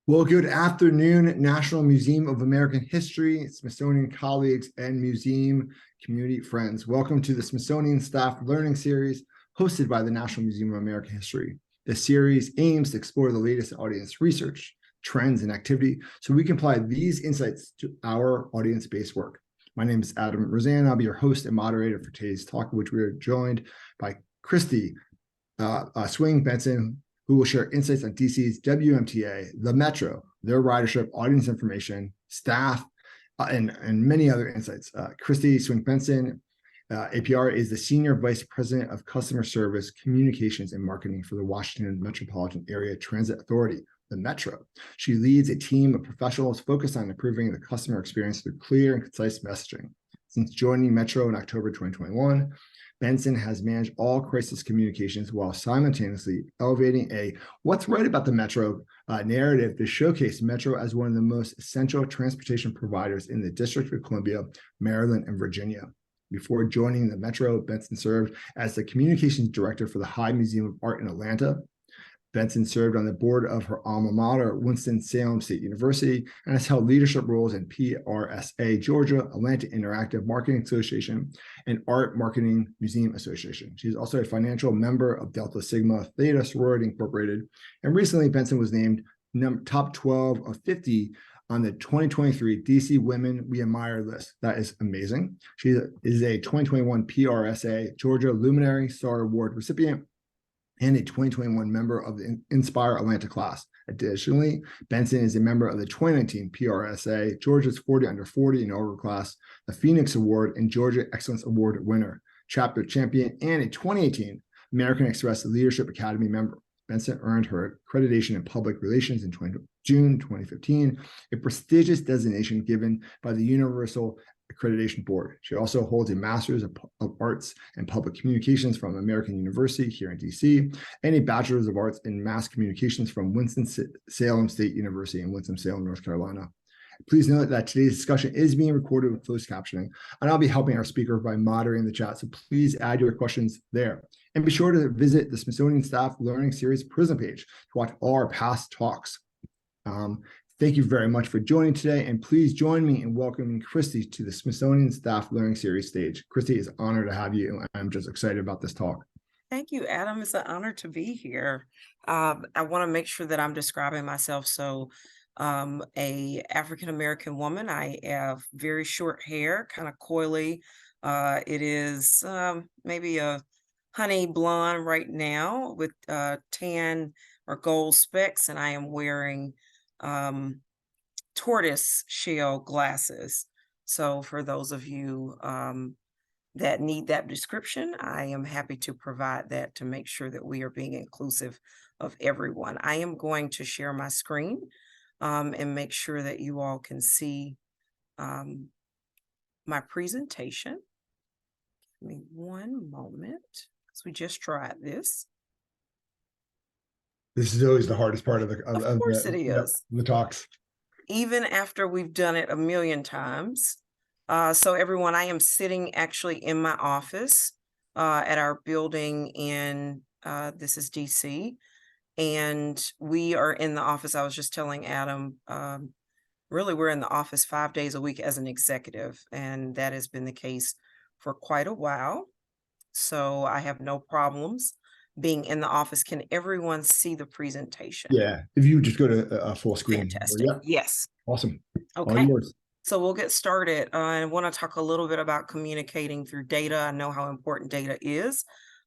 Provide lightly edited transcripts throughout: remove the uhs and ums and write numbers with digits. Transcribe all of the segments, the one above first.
Well, good afternoon, National Museum of American History, Smithsonian colleagues, and museum community friends. Welcome to the Smithsonian Staff Learning Series hosted by the National Museum of American History. The series aims to explore the latest audience research, trends, and activity so we can apply these insights to our audience-based work. My name is Adam Roseanne. I'll be your host and moderator for today's talk, which we are joined by Kristie Swink Benson, who will share insights on DC's WMTA, the Metro, their ridership, audience information, staff, and many other insights. Kristie Swink Benson, APR, is the Senior Vice President of Customer Service, Communications, and Marketing for the Washington Metropolitan Area Transit Authority, the Metro. She leads a team of professionals focused on improving the customer experience through clear and concise messaging. Since joining Metro in October 2021, Benson has managed all crisis communications while simultaneously elevating a "what's right about the Metro" narrative to showcase Metro as one of the most essential transportation providers in the District of Columbia, Maryland, and Virginia. Before joining the Metro, Benson served as the communications director for the High Museum of Art in Atlanta. Benson served on the board of her alma mater, Winston-Salem State University, and has held leadership roles in PRSA Georgia, Atlanta Interactive Marketing Association, and Art Marketing Museum Association. She's also a financial member of Delta Sigma Theta Sorority Incorporated. And recently, Benson was named top 12 of 50 on the 2023 DC Women We Admire list. That is amazing. She is a 2021 PRSA Georgia Luminary Star Award recipient and a 2021 member of the Inspire Atlanta class. Additionally, Benson is a member of the 2019 PRSA Georgia's 40 Under 40 inaugural class, the Phoenix Award and Georgia Excellence Award winner, chapter champion, and a 2018 American Express Leadership Academy member. Benson earned her accreditation in public relations in June 2015, a prestigious designation given by the Universal Accreditation Board. She also holds a Master's of Arts and Public Communications from American University here in DC, and a Bachelor's of Arts in Mass Communications from Winston-Salem State University in Winston-Salem, North Carolina. Please note that today's discussion is being recorded with closed captioning, and I'll be helping our speaker by moderating the chat, so please add your questions there. And be sure to visit the Smithsonian Staff Learning Series Prism page to watch all our past talks. Thank you very much for joining today, and please join me in welcoming Kristie to the Smithsonian Staff Learning Series stage. Kristie, it's an honor to have you, and I'm just excited about this talk. Thank you, Adam. It's an honor to be here. I want to make sure that I'm describing myself. So, a African-American woman. I have very short hair, kind of coily. It is maybe a honey blonde right now with tan or gold specks, and I am wearing tortoise shell glasses. So for those of you that need that description, I am happy to provide that to make sure that we are being inclusive of everyone. I am going to share my screen and make sure that you all can see my presentation. Give me one moment, because we just tried this. This is always the hardest part of the talks. Even after we've done it a million times. So everyone, I am sitting actually in my office at our building in, this is DC, and we are in the office. I was just telling Adam, really we're in the office 5 days a week as an executive, and that has been the case for quite a while. So I have no problems being in the office. Can everyone see the presentation? Yeah, if you just go to a full screen. Fantastic. Yeah. Yes. Awesome. Okay. So we'll get started. I want to talk a little bit about communicating through data. I know how important data is.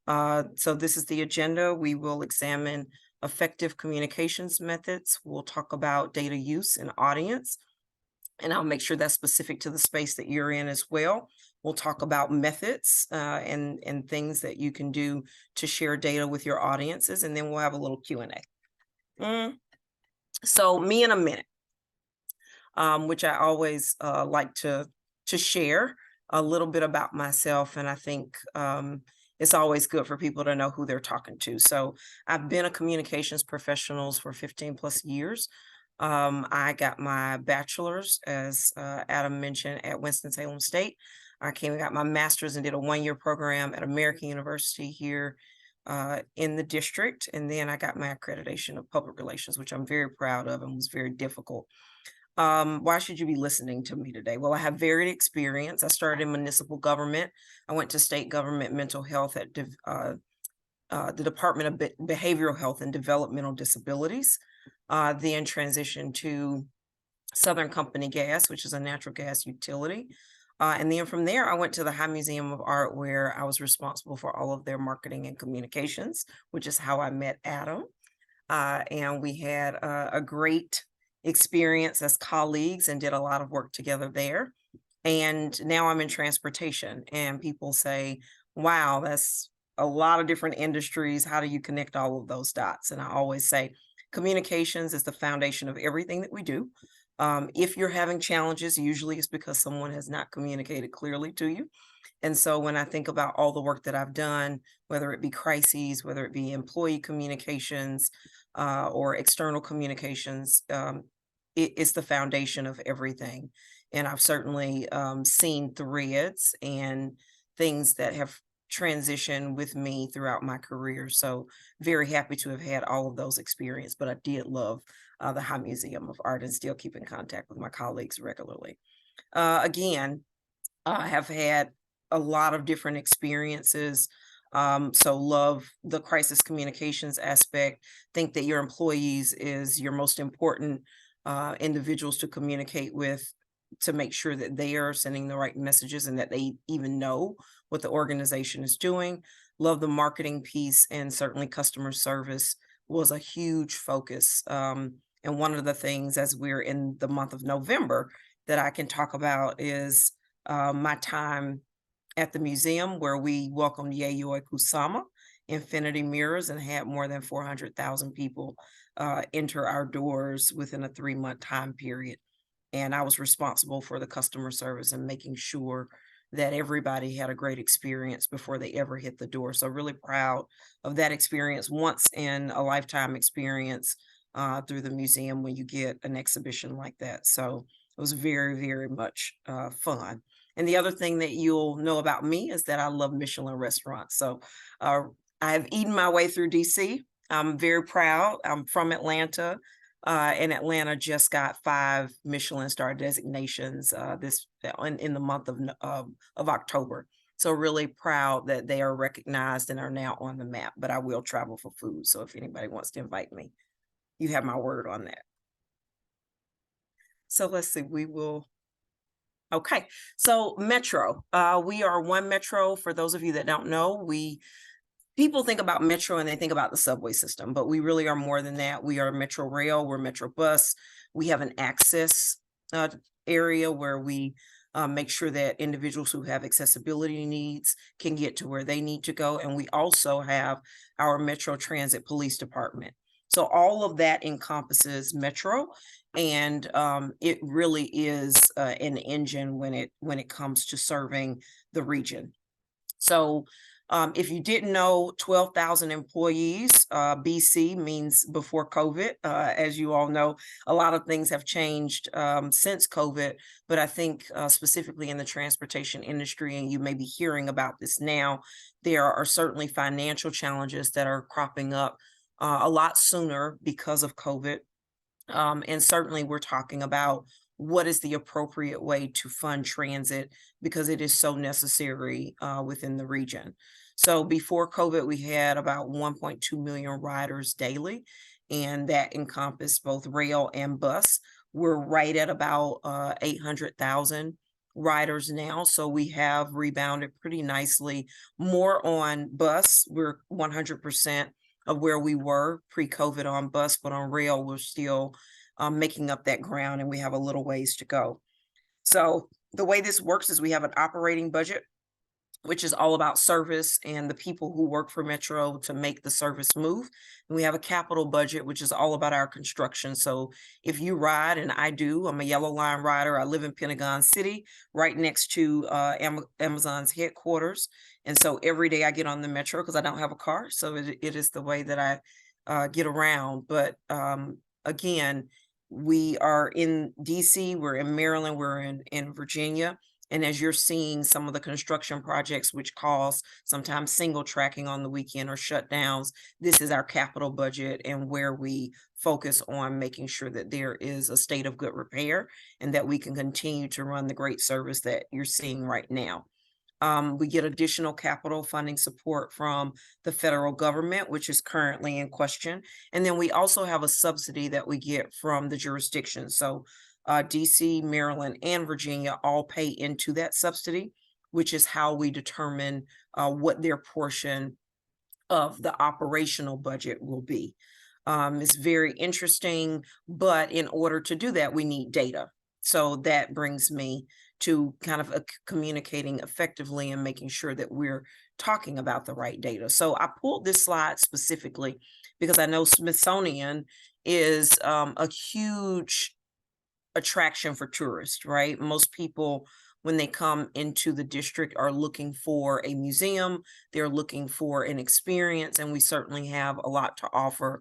So this is the agenda. We will examine effective communications methods. We'll talk about data use and audience, and I'll make sure that's specific to the space that you're in as well. We'll talk about methods and things that you can do to share data with your audiences, and then we'll have a little Q&A. So me in a minute, which I always like to share a little bit about myself, and I think it's always good for people to know who they're talking to. So I've been a communications professional for 15 plus years. I got my bachelor's, as Adam mentioned, at Winston-Salem State. I came and got my master's and did a one-year program at American University here in the district. And then I got my accreditation of public relations, which I'm very proud of and was very difficult. Why should you be listening to me today? Well, I have varied experience. I started in municipal government. I went to state government mental health at the Department of Behavioral Health and Developmental Disabilities, then transitioned to Southern Company Gas, which is a natural gas utility. And then from there, I went to the High Museum of Art, where I was responsible for all of their marketing and communications, which is how I met Adam. And we had a great experience as colleagues and did a lot of work together there. And now I'm in transportation, and people say, wow, that's a lot of different industries. How do you connect all of those dots? And I always say, communications is the foundation of everything that we do. If you're having challenges, usually it's because someone has not communicated clearly to you. And so when I think about all the work that I've done, whether it be crises, whether it be employee communications, or external communications, it's the foundation of everything. And I've certainly seen threads and things that have transitioned with me throughout my career. So very happy to have had all of those experiences. But I did love the High Museum of Art and still keep in contact with my colleagues regularly. Again, I have had a lot of different experiences. So love the crisis communications aspect. Think that your employees is your most important individuals to communicate with, to make sure that they are sending the right messages and that they even know what the organization is doing. Love the marketing piece, and certainly customer service was a huge focus. And one of the things, as we're in the month of November, that I can talk about is my time at the museum, where we welcomed Yayoi Kusama, Infinity Mirrors, and had more than 400,000 people enter our doors within a 3-month time period. And I was responsible for the customer service and making sure that everybody had a great experience before they ever hit the door. So really proud of that experience, once in a lifetime experience through the museum when you get an exhibition like that. So it was very, very much fun. And the other thing that you'll know about me is that I love Michelin restaurants. So I have eaten my way through DC. I'm very proud. I'm from Atlanta. And Atlanta just got 5 Michelin star designations in the month of October. So really proud that they are recognized and are now on the map. But I will travel for food. So if anybody wants to invite me, you have my word on that. So let's see, okay. So Metro, we are one Metro. For those of you that don't know, people think about Metro and they think about the subway system, but we really are more than that. We are Metro Rail, we're Metro Bus. We have an access area where we make sure that individuals who have accessibility needs can get to where they need to go. And we also have our Metro Transit Police Department. So all of that encompasses Metro, and it really is an engine when it comes to serving the region. So if you didn't know, 12,000 employees, BC means before COVID. As you all know, a lot of things have changed since COVID, but I think specifically in the transportation industry, and you may be hearing about this now, there are certainly financial challenges that are cropping up a lot sooner because of COVID. And certainly we're talking about what is the appropriate way to fund transit, because it is so necessary within the region. So before COVID, we had about 1.2 million riders daily, and that encompassed both rail and bus. We're right at about 800,000 riders now. So we have rebounded pretty nicely. More on bus, we're 100% of where we were pre-COVID on bus, but on rail, we're still making up that ground, and we have a little ways to go. So the way this works is we have an operating budget, which is all about service and the people who work for Metro to make the service move. And we have a capital budget, which is all about our construction. So if you ride, and I do, I'm a Yellow Line rider. I live in Pentagon City, right next to Amazon's headquarters. And so every day I get on the Metro because I don't have a car. So it is the way that I get around. But again, we are in DC, we're in Maryland, we're in Virginia. And as you're seeing some of the construction projects, which cause sometimes single tracking on the weekend or shutdowns, this is our capital budget and where we focus on making sure that there is a state of good repair and that we can continue to run the great service that you're seeing right now. We get additional capital funding support from the federal government, which is currently in question. And then we also have a subsidy that we get from the jurisdiction. So DC, Maryland, and Virginia all pay into that subsidy, which is how we determine what their portion of the operational budget will be. It's very interesting, but in order to do that, we need data. So that brings me to kind of communicating effectively and making sure that we're talking about the right data. So I pulled this slide specifically because I know Smithsonian is a huge attraction for tourists, right? Most people, when they come into the district, are looking for a museum, they're looking for an experience, and we certainly have a lot to offer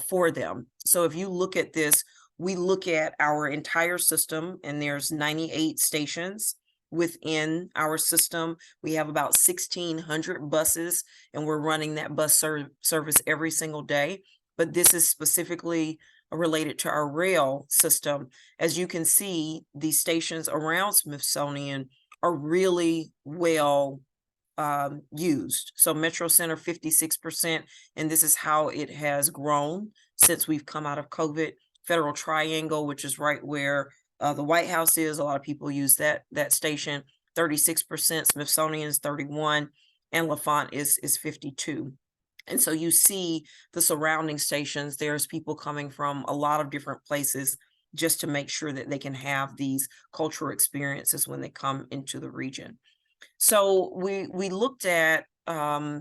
for them. So if you look at this, we look at our entire system, and there's 98 stations within our system. We have about 1,600 buses, and we're running that bus service every single day. But this is specifically related to our rail system. As you can see, these stations around Smithsonian are really well used. So Metro Center, 56%, and this is how it has grown since we've come out of COVID. Federal Triangle, which is right where the White House is, a lot of people use that station, 36%, Smithsonian is 31%, and LaFont is 52%. And so you see the surrounding stations, there's people coming from a lot of different places just to make sure that they can have these cultural experiences when they come into the region. So we looked at, I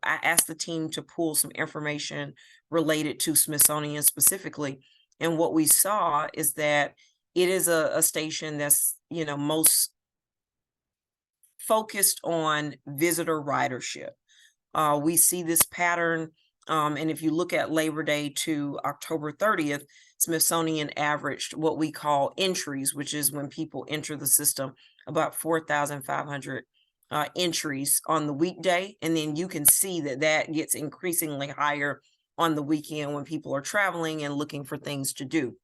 asked the team to pull some information related to Smithsonian specifically. And what we saw is that it is a station that's, most focused on visitor ridership. We see this pattern, and if you look at Labor Day to October 30th, Smithsonian averaged what we call entries, which is when people enter the system, about 4,500 entries on the weekday. And then you can see that gets increasingly higher on the weekend when people are traveling and looking for things to do.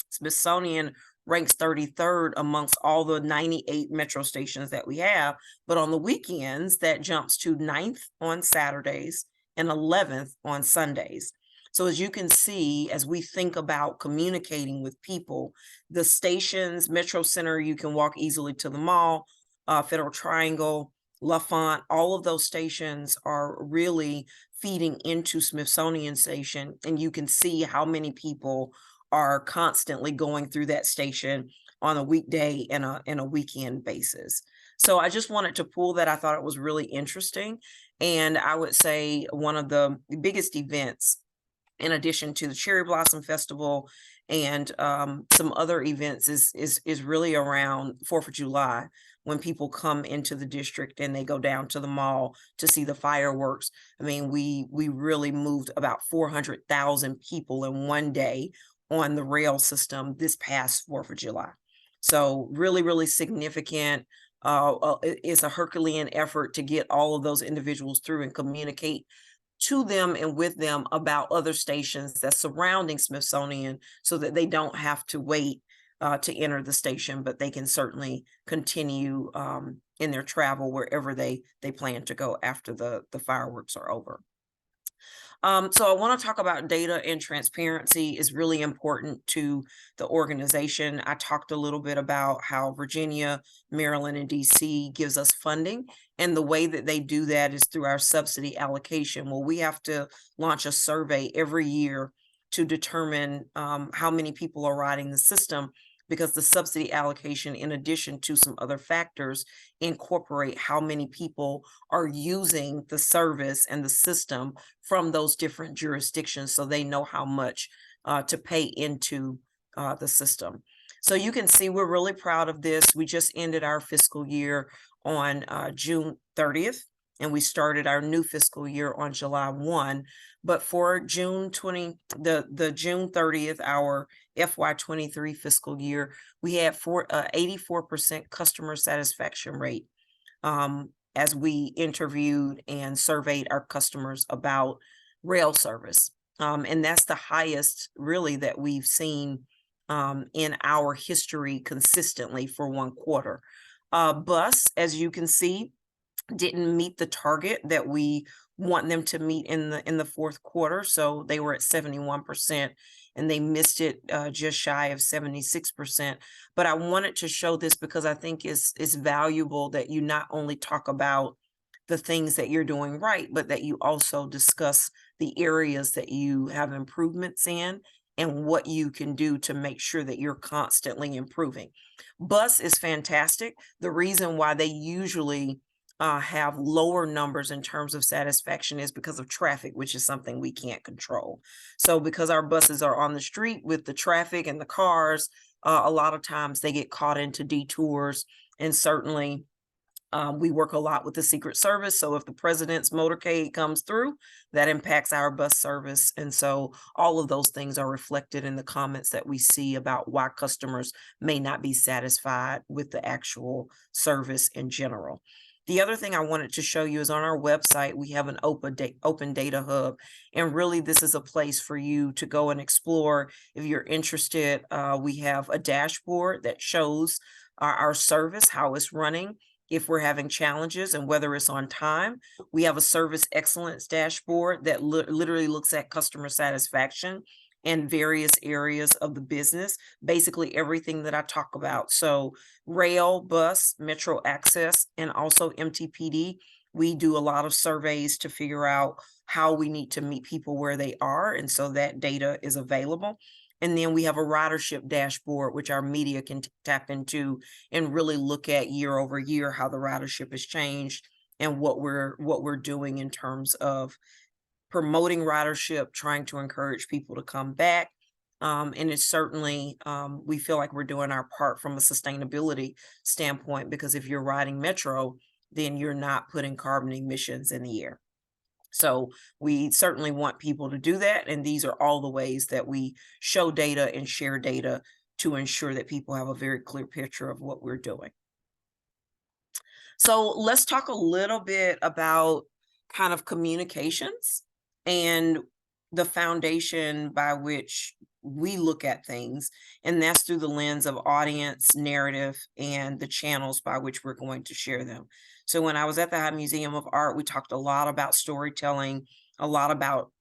Smithsonian ranks 33rd amongst all the 98 metro stations that we have. But on the weekends, that jumps to 9th on Saturdays and 11th on Sundays. So as you can see, as we think about communicating with people, the stations, Metro Center, you can walk easily to the mall, Federal Triangle, LaFont, all of those stations are really feeding into Smithsonian Station, and you can see how many people are constantly going through that station on a weekday and a weekend basis. So I just wanted to pull that. I thought it was really interesting. And I would say one of the biggest events, in addition to the Cherry Blossom Festival and some other events, is really around 4th of July, when people come into the district and they go down to the mall to see the fireworks. I mean, we really moved about 400,000 people in one day on the rail system this past 4th of July. So really, really significant. It's a Herculean effort to get all of those individuals through and communicate to them and with them about other stations that's surrounding Smithsonian, so that they don't have to wait to enter the station, but they can certainly continue in their travel wherever they plan to go after the fireworks are over. So I want to talk about data, and transparency is really important to the organization. I talked a little bit about how Virginia, Maryland, and DC gives us funding, and the way that they do that is through our subsidy allocation. Well, we have to launch a survey every year to determine how many people are riding the system, because the subsidy allocation, in addition to some other factors, incorporate how many people are using the service and the system from those different jurisdictions, so they know how much to pay into the system. So you can see we're really proud of this. We just ended our fiscal year on June 30th. and we started our new fiscal year on July 1. But for June 30th, our FY23 fiscal year, we had 84% customer satisfaction rate, as we interviewed and surveyed our customers about rail service. And that's the highest really that we've seen in our history consistently for one quarter. Bus, as you can see, didn't meet the target that we want them to meet in the fourth quarter. So they were at 71% and they missed it just shy of 76%. But I wanted to show this because I think it's valuable that you not only talk about the things that you're doing right, but that you also discuss the areas that you have improvements in and what you can do to make sure that you're constantly improving. Bus is fantastic. The reason why they usually have lower numbers in terms of satisfaction is because of traffic, which is something we can't control. So because our buses are on the street with the traffic and the cars, a lot of times they get caught into detours. And certainly we work a lot with the Secret Service. So if the president's motorcade comes through, that impacts our bus service. And so all of those things are reflected in the comments that we see about why customers may not be satisfied with the actual service in general. The other thing I wanted to show you is on our website, we have an open data hub. And really, this is a place for you to go and explore. If you're interested, we have a dashboard that shows our service, how it's running, if we're having challenges and whether it's on time. We have a service excellence dashboard that literally looks at customer satisfaction in various areas of the business, basically everything that I talk about. So rail, bus, metro access, and also MTPD. We do a lot of surveys to figure out how we need to meet people where they are. And so that data is available. And then we have a ridership dashboard, which our media can tap into and really look at year over year how the ridership has changed and what we're doing in terms of promoting ridership, trying to encourage people to come back. And it's certainly, we feel like we're doing our part from a sustainability standpoint, because if you're riding Metro, then you're not putting carbon emissions in the air. So we certainly want people to do that. And these are all the ways that we show data and share data to ensure that people have a very clear picture of what we're doing. So let's talk a little bit about kind of communications and the foundation by which we look at things. And that's through the lens of audience, narrative, and the channels by which we're going to share them. So when I was at the High Museum of Art, we talked a lot about storytelling, a lot about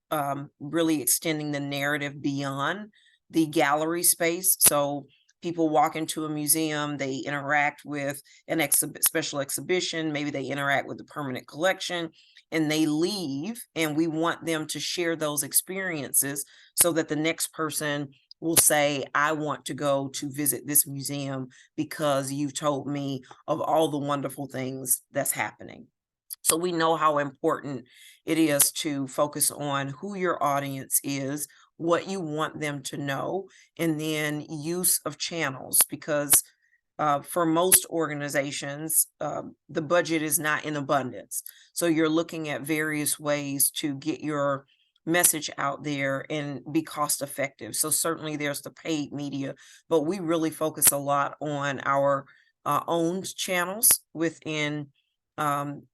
really extending the narrative beyond the gallery space. So people walk into a museum, they interact with an special exhibition, maybe they interact with the permanent collection, and they leave, and we want them to share those experiences so that the next person will say, I want to go to visit this museum because you've told me of all the wonderful things that's happening. So we know how important it is to focus on who your audience is, what you want them to know, and then use of channels, because for most organizations, the budget is not in abundance. So you're looking at various ways to get your message out there and be cost effective. So certainly there's the paid media, but we really focus a lot on our owned channels within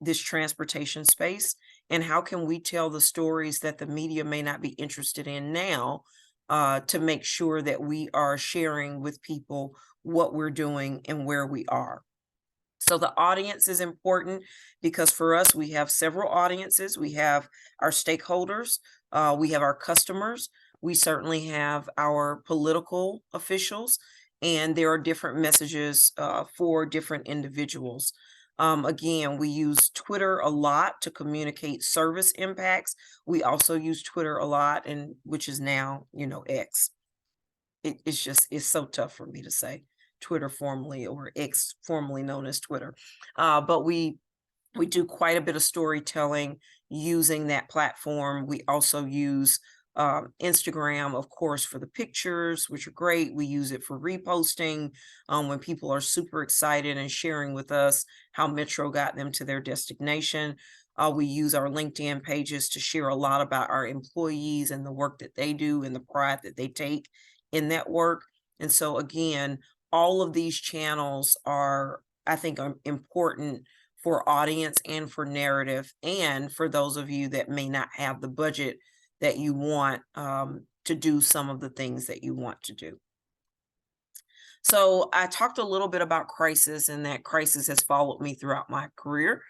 this transportation space. And how can we tell the stories that the media may not be interested in now, to make sure that we are sharing with people what we're doing and where we are. So the audience is important because for us, we have several audiences. We have our stakeholders, we have our customers, we certainly have our political officials, and there are different messages for different individuals. Again, we use Twitter a lot to communicate service impacts. We also use Twitter a lot, and which is now, X. It's so tough for me to say Twitter formerly, or X formerly known as Twitter. But we do quite a bit of storytelling using that platform. We also use Instagram, of course, for the pictures, which are great. We use it for reposting when people are super excited and sharing with us how Metro got them to their destination. We use our LinkedIn pages to share a lot about our employees and the work that they do and the pride that they take in that work. And so again, all of these channels are, I think, are important for audience and for narrative, and for those of you that may not have the budget that you want to do some of the things that you want to do. So I talked a little bit about crisis, and that crisis has followed me throughout my career.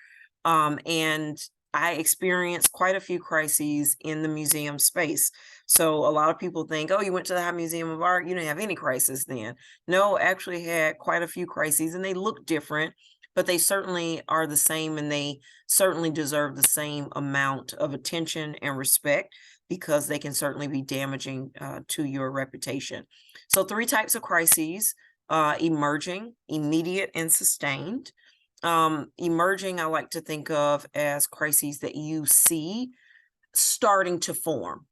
And I experienced quite a few crises in the museum space. So a lot of people think, oh, you went to the High Museum of Art, you didn't have any crisis then. No, actually had quite a few crises, and they look different, but they certainly are the same, and they certainly deserve the same amount of attention and respect, because they can certainly be damaging to your reputation. So 3 types of crises: emerging, immediate, and sustained. Emerging, I like to think of as crises that you see starting to form,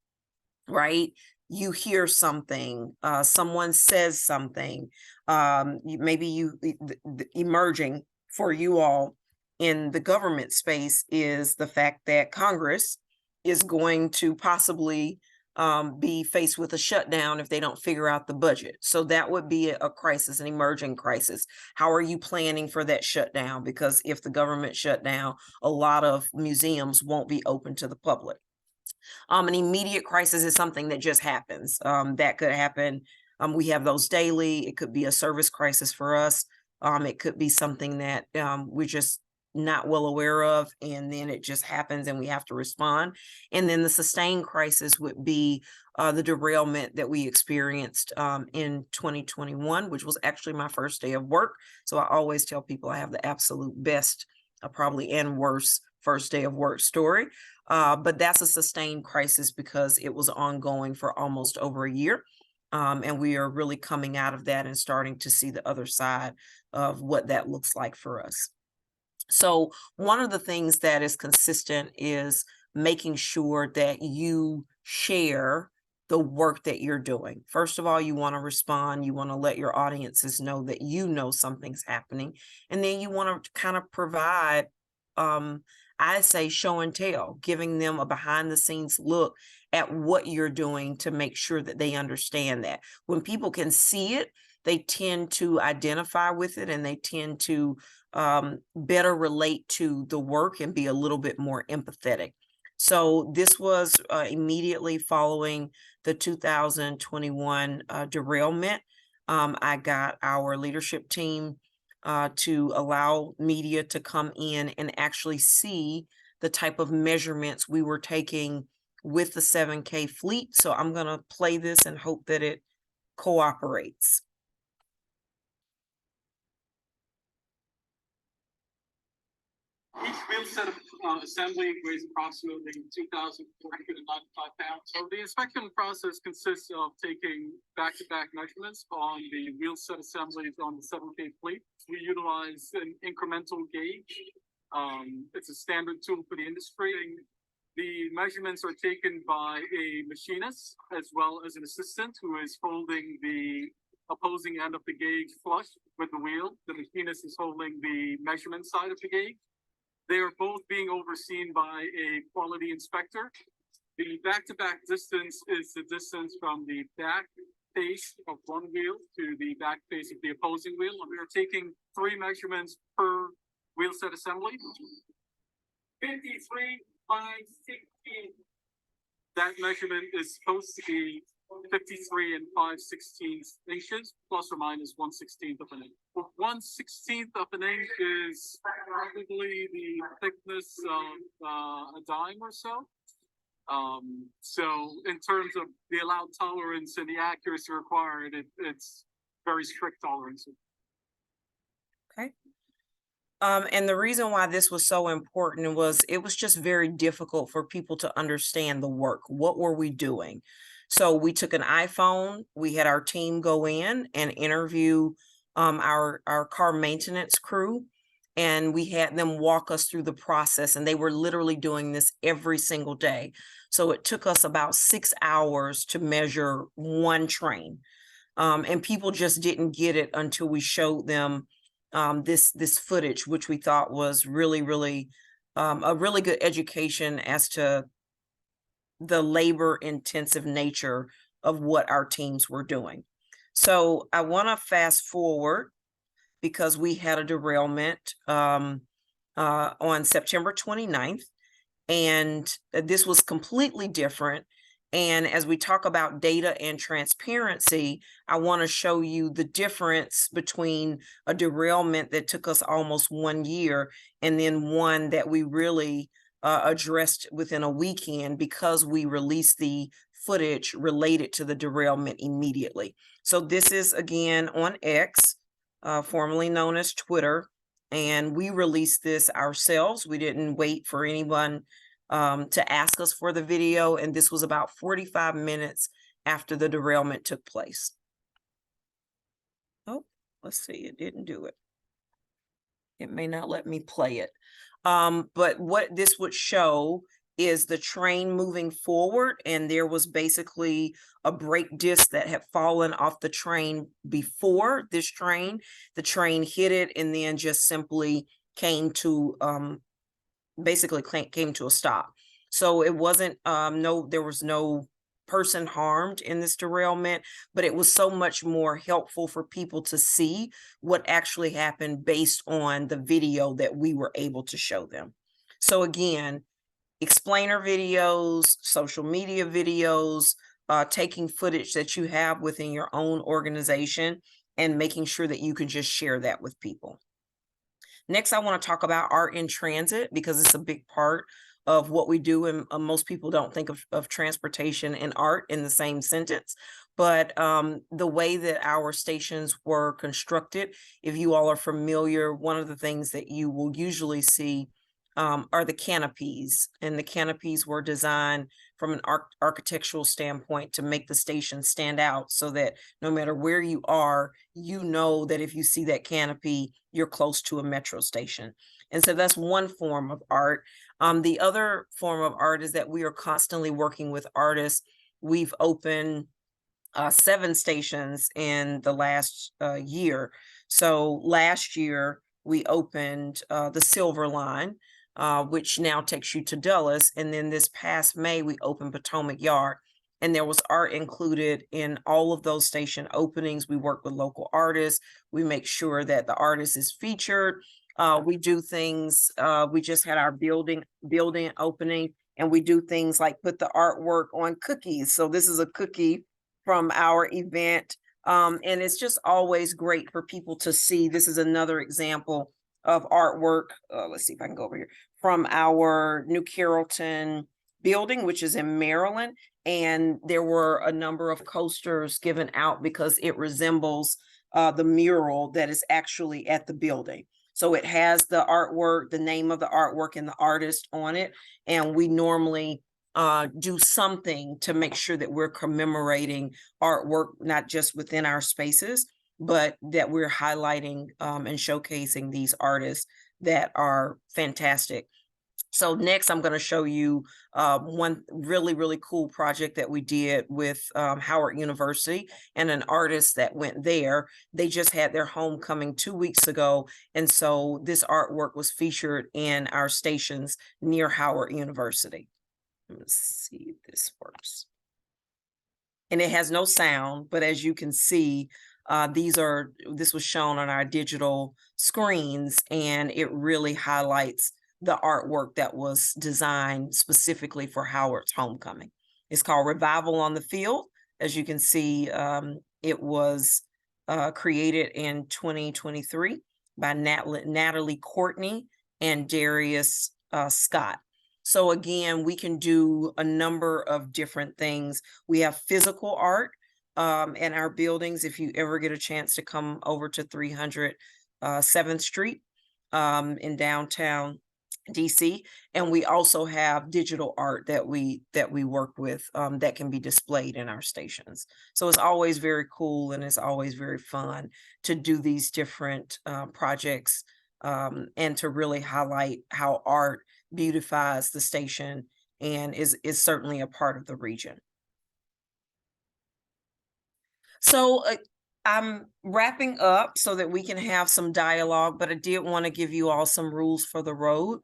right? You hear something, someone says something, emerging for you all in the government space is the fact that Congress is going to possibly be faced with a shutdown if they don't figure out the budget. So that would be a crisis, an emerging crisis. How are you planning for that shutdown? Because if the government shut down, a lot of museums won't be open to the public. An immediate crisis is something that just happens. That could happen. We have those daily. It could be a service crisis for us. It could be something that we're just not well aware of, and then it just happens and we have to respond. And then the sustained crisis would be the derailment that we experienced in 2021, which was actually my first day of work. So I always tell people I have the absolute best, probably, and worst first day of work story. But that's a sustained crisis because it was ongoing for almost over a year. And we are really coming out of that and starting to see the other side of what that looks like for us. So one of the things that is consistent is making sure that you share the work that you're doing. First of all, you want to respond. You want to let your audiences know that you know something's happening. And then you want to kind of provide, I say, show and tell, giving them a behind the scenes look at what you're doing to make sure that they understand that. When people can see it, they tend to identify with it, and they tend to better relate to the work and be a little bit more empathetic. So this was immediately following the 2021 derailment. I got our leadership team to allow media to come in and actually see the type of measurements we were taking with the 7K fleet. So I'm going to play this and hope that it cooperates. Each wheel set of assembly weighs approximately 2,495 pounds. So the inspection process consists of taking back-to-back measurements on the wheel set assemblies on the 7K fleet. We utilize an incremental gauge. It's a standard tool for the industry. The measurements are taken by a machinist as well as an assistant who is holding the opposing end of the gauge flush with the wheel. The machinist is holding the measurement side of the gauge. They are both being overseen by a quality inspector. The back-to-back distance is the distance from the back face of one wheel to the back face of the opposing wheel. And we are taking 3 measurements per wheel set assembly. 53, 5, 16. That measurement is supposed to be 53 and 5/16 inches, plus or minus 1/16 of an inch. 1/16 of an inch is probably the thickness of a dime or so. So in terms of the allowed tolerance and the accuracy required, it's very strict tolerance. Okay. And the reason why this was so important was it was just very difficult for people to understand the work. What were we doing? So we took an iPhone, we had our team go in and interview our car maintenance crew, and we had them walk us through the process, and they were literally doing this every single day. So it took us about 6 hours to measure one train. And people just didn't get it until we showed them this footage, which we thought was really, really a really good education as to the labor intensive nature of what our teams were doing. So I want to fast forward because we had a derailment on September 29th, and this was completely different. And as we talk about data and transparency, I want to show you the difference between a derailment that took us almost 1 year and then one that we really addressed within a weekend because we released the footage related to the derailment immediately. So this is again on X, formerly known as Twitter, and we released this ourselves. We didn't wait for anyone to ask us for the video, and this was about 45 minutes after the derailment took place. Oh, let's see, it didn't do it. It may not let me play it. But what this would show is the train moving forward, and there was basically a brake disc that had fallen off the train before this train. The train hit it and then just simply came to basically came to a stop. So it wasn't there was no person harmed in this derailment, but it was so much more helpful for people to see what actually happened based on the video that we were able to show them. So again, explainer videos, social media videos, taking footage that you have within your own organization and making sure that you can just share that with people. Next, I want to talk about art in transit because it's a big part of what we do, and most people don't think of transportation and art in the same sentence. But the way that our stations were constructed, if you all are familiar, one of the things that you will usually see are the canopies, and the canopies were designed from an architectural standpoint to make the station stand out so that no matter where you are, you know that if you see that canopy, you're close to a metro station. And so that's one form of art. The other form of art is that we are constantly working with artists. We've opened 7 stations in the last year. So last year we opened the Silver Line, which now takes you to Dulles. And then this past May, we opened Potomac Yard. And there was art included in all of those station openings. We work with local artists. We make sure that the artist is featured. We do things, we just had our building opening, and we do things like put the artwork on cookies. So this is a cookie from our event. And it's just always great for people to see. This is another example of artwork. Let's see if I can go over here, from our New Carrollton building, which is in Maryland. And there were a number of coasters given out because it resembles the mural that is actually at the building. So it has the artwork, the name of the artwork and the artist on it. And we normally do something to make sure that we're commemorating artwork, not just within our spaces, but that we're highlighting and showcasing these artists that are fantastic. So next, I'm going to show you one really, really cool project that we did with Howard University and an artist that went there. They just had their homecoming 2 weeks ago. And so this artwork was featured in our stations near Howard University. Let's see if this works. And it has no sound, but as you can see, this was shown on our digital screens, and it really highlights the artwork that was designed specifically for Howard's homecoming. It's called Revival on the Field. As you can see, it was created in 2023 by Natalie Courtney and Darius Scott. So again, we can do a number of different things. We have physical art in our buildings. If you ever get a chance to come over to 300 7th Street in downtown DC, and we also have digital art that we work with that can be displayed in our stations. So it's always very cool, and it's always very fun to do these different projects and to really highlight how art beautifies the station and is certainly a part of the region. So I'm wrapping up so that we can have some dialogue, but I did want to give you all some rules for the road.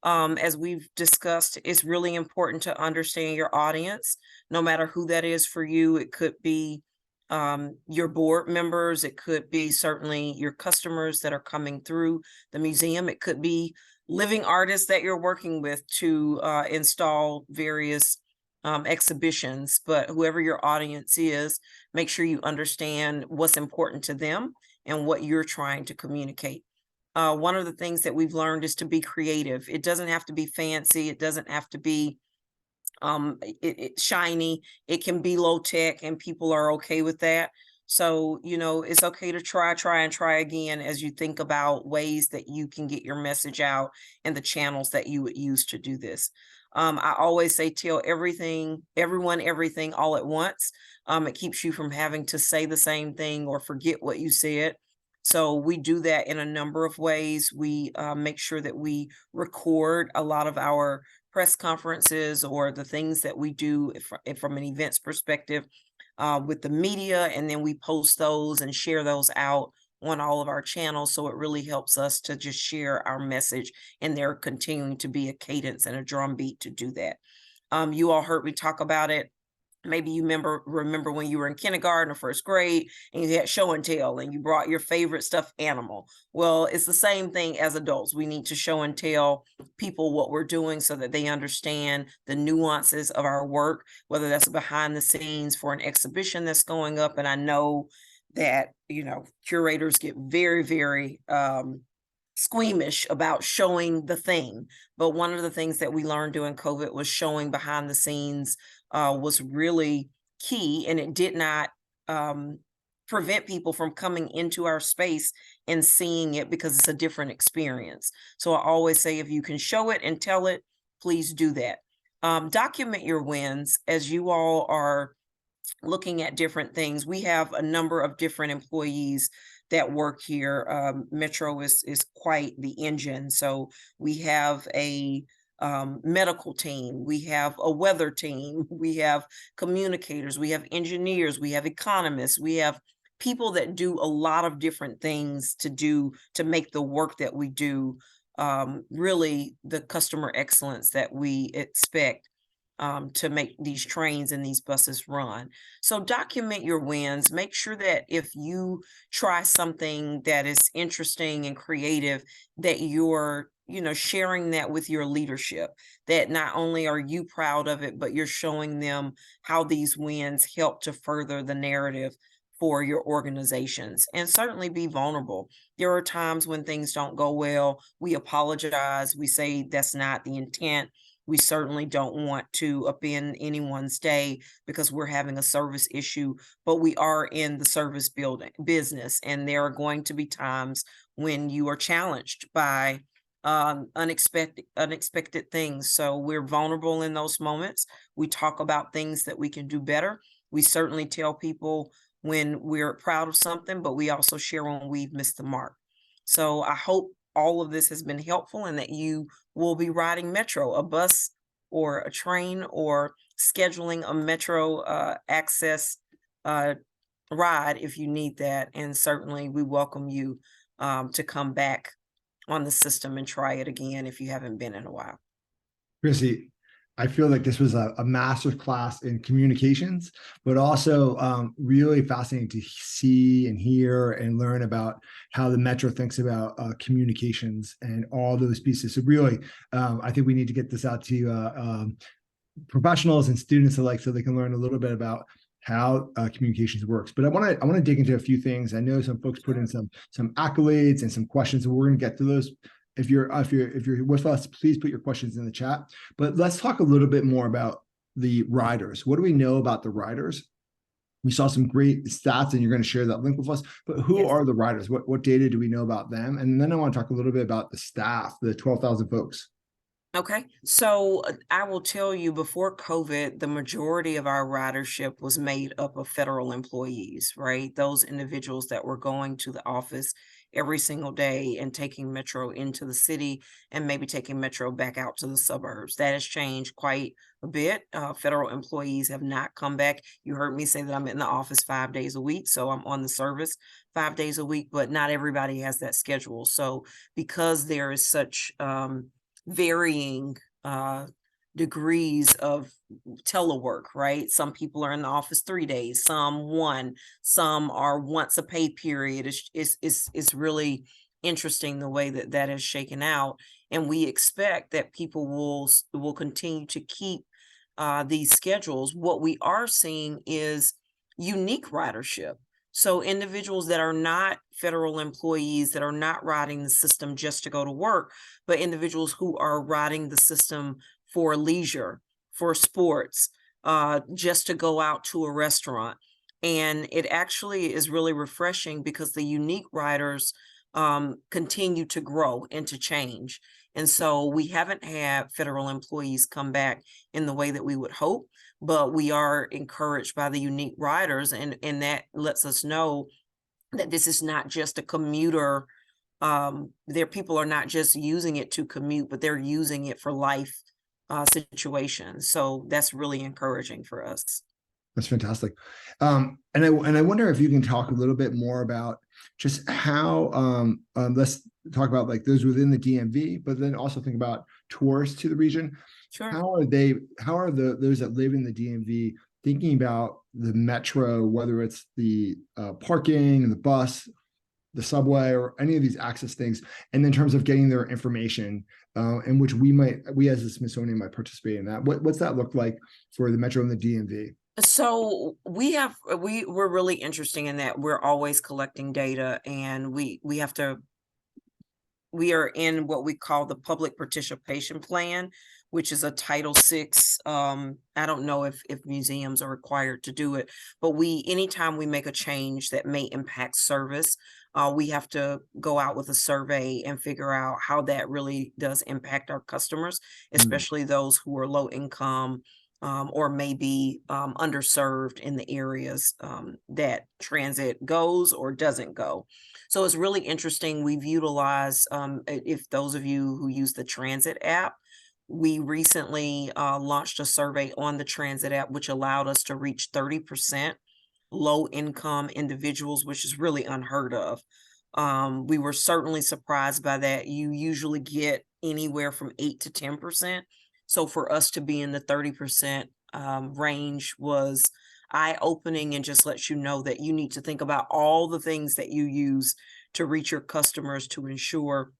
As we've discussed, it's really important to understand your audience, no matter who that is for you. It could be your board members, it could be certainly your customers that are coming through the museum, it could be living artists that you're working with to install various exhibitions. But whoever your audience is, make sure you understand what's important to them and what you're trying to communicate. One of the things that we've learned is to be creative. It doesn't have to be fancy. It doesn't have to be shiny. It can be low tech, and people are okay with that. So, it's okay to try again as you think about ways that you can get your message out and the channels that you would use to do this. I always say, tell everyone, everything all at once. It keeps you from having to say the same thing or forget what you said. So we do that in a number of ways. We make sure that we record a lot of our press conferences or the things that we do from an events perspective with the media, and then we post those and share those out on all of our channels. So it really helps us to just share our message, and there continuing to be a cadence and a drumbeat to do that. You all heard me talk about it. Maybe you remember when you were in kindergarten or first grade and you had show and tell and you brought your favorite stuffed animal. Well, it's the same thing as adults. We need to show and tell people what we're doing so that they understand the nuances of our work, whether that's behind the scenes for an exhibition that's going up. And I know that, curators get very, very squeamish about showing the thing. But one of the things that we learned during COVID was showing behind the scenes was really key, and it did not prevent people from coming into our space and seeing it, because it's a different experience. So I always say, if you can show it and tell it, please do that. Document your wins as you all are looking at different things. We have a number of different employees that work here. Metro is quite the engine. So we have a medical team, we have a weather team, we have communicators, we have engineers, we have economists, we have people that do a lot of different things to make the work that we do really the customer excellence that we expect to make these trains and these buses run. So document your wins. Make sure that if you try something that is interesting and creative, that you're sharing that with your leadership, that not only are you proud of it, but you're showing them how these wins help to further the narrative for your organizations. And certainly be vulnerable. There are times when things don't go well. We apologize. We say that's not the intent. We certainly don't want to upend anyone's day because we're having a service issue, but we are in the service business, and there are going to be times when you are challenged by unexpected things. So we're vulnerable in those moments. We talk about things that we can do better. We certainly tell people when we're proud of something, but we also share when we've missed the mark. So I hope all of this has been helpful, and that you will be riding Metro, a bus or a train, or scheduling a Metro access ride if you need that. And certainly we welcome you to come back on the system and try it again if you haven't been in a while. Kristie, I feel like this was a master class in communications, but also really fascinating to see and hear and learn about how the Metro thinks about communications and all those pieces. So really, I think we need to get this out to professionals and students alike, so they can learn a little bit about how communications works. But I want to dig into a few things. I know some folks put in some accolades and some questions, and we're going to get to those. If you're with us, please put your questions in the chat. But let's talk a little bit more about the riders. What do we know about the riders? We saw some great stats, and you're going to share that link with us. But who are the riders? What data do we know about them? And then I want to talk a little bit about the staff, the 12,000 folks. Okay, so I will tell you, before COVID, the majority of our ridership was made up of federal employees, right? Those individuals that were going to the office every single day and taking Metro into the city and maybe taking Metro back out to the suburbs. That has changed quite a bit. Federal employees have not come back. You heard me say that I'm in the office 5 days a week, so I'm on the service 5 days a week, but not everybody has that schedule. So because there is such varying degrees of telework, right? Some people are in the office 3 days, some one, some are once a pay period. It's really interesting the way that that is shaken out, and we expect that people will continue to keep these schedules. What we are seeing is unique ridership. So individuals that are not federal employees, that are not riding the system just to go to work, but individuals who are riding the system for leisure, for sports, just to go out to a restaurant. And it actually is really refreshing because the unique riders continue to grow and to change. And so we haven't had federal employees come back in the way that we would hope, but we are encouraged by the unique riders, and that lets us know that this is not just a commuter. Their people are not just using it to commute, but they're using it for life situations. So that's really encouraging for us. That's fantastic. And I wonder if you can talk a little bit more about just how let's talk about like those within the DMV, but then also think about tourists to the region. Sure. How are those that live in the DMV thinking about the metro, whether it's the parking, the bus, the subway, or any of these access things, and in terms of getting their information, in which we as the Smithsonian might participate in that. What's that look like for the metro and the DMV? So we're really interesting in that we're always collecting data, and we are in what we call the public participation plan, which is a Title VI. I don't know if museums are required to do it, but anytime we make a change that may impact service, we have to go out with a survey and figure out how that really does impact our customers, especially those who are low income, or maybe underserved in the areas that transit goes or doesn't go. So it's really interesting. We've utilized, if those of you who use the transit app, we recently launched a survey on the transit app, which allowed us to reach 30% low income individuals, which is really unheard of. We were certainly surprised by that. You usually get anywhere from 8 to 10%. So for us to be in the 30% range was eye-opening, and just lets you know that you need to think about all the things that you use to reach your customers to ensure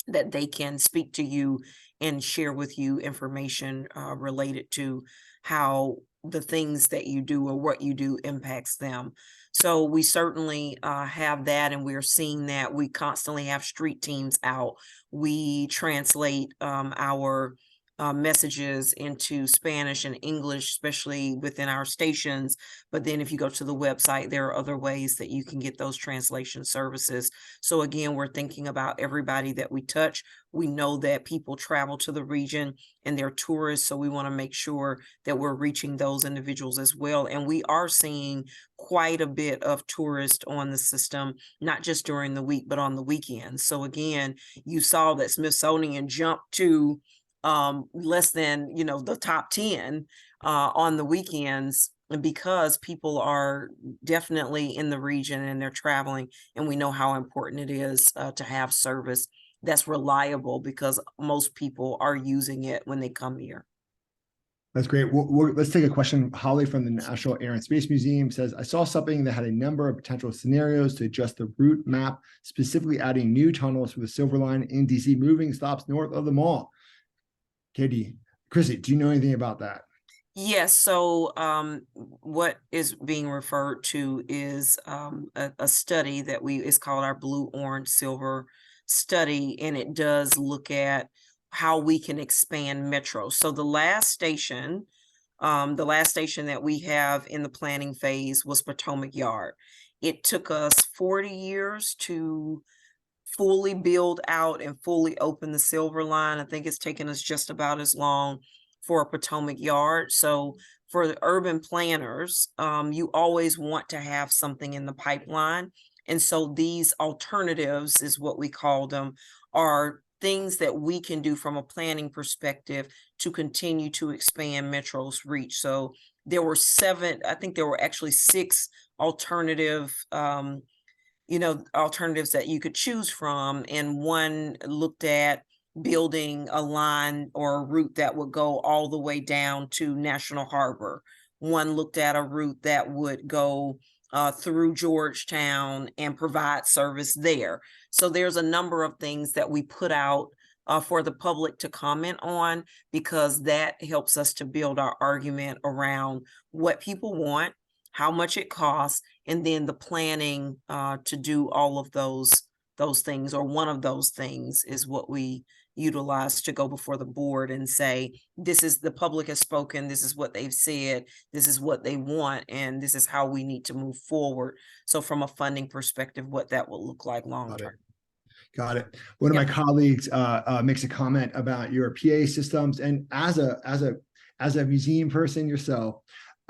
that they can speak to you and share with you information related to how the things that you do or what you do impacts them. So we certainly have that, and we're seeing that. We constantly have street teams out. We translate our messages into Spanish and English, especially within our stations. But then if you go to the website, there are other ways that you can get those translation services. So again, we're thinking about everybody that we touch. We know that people travel to the region and they're tourists, so we want to make sure that we're reaching those individuals as well. And we are seeing quite a bit of tourists on the system, not just during the week, but on the weekends. So again, you saw that Smithsonian jumped to less than, the top 10 on the weekends, because people are definitely in the region and they're traveling, and we know how important it is to have service that's reliable, because most people are using it when they come here. That's great. Let's take a question. Holly from the National Air and Space Museum says, I saw something that had a number of potential scenarios to adjust the route map, specifically adding new tunnels for the Silver Line in DC, moving stops north of the mall. Kristie, do you know anything about that? Yes. So what is being referred to is a study that is called our Blue, Orange, Silver study, and it does look at how we can expand Metro. So the last station that we have in the planning phase was Potomac Yard. It took us 40 years to fully build out and fully open the Silver Line. I think it's taken us just about as long for a Potomac Yard. So for the urban planners, you always want to have something in the pipeline. And so these alternatives, is what we call them, are things that we can do from a planning perspective to continue to expand Metro's reach. So there were actually 6 alternative alternatives that you could choose from. And one looked at building a line or a route that would go all the way down to National Harbor. One looked at a route that would go through Georgetown and provide service there. So there's a number of things that we put out for the public to comment on, because that helps us to build our argument around what people want, how much it costs, and then the planning to do all of those things, or one of those things is what we utilize to go before the board and say, this is, the public has spoken, this is what they've said, this is what they want, and this is how we need to move forward. So from a funding perspective, what that will look like long term. Got it. One of my colleagues makes a comment about your PA systems, and as a museum person yourself,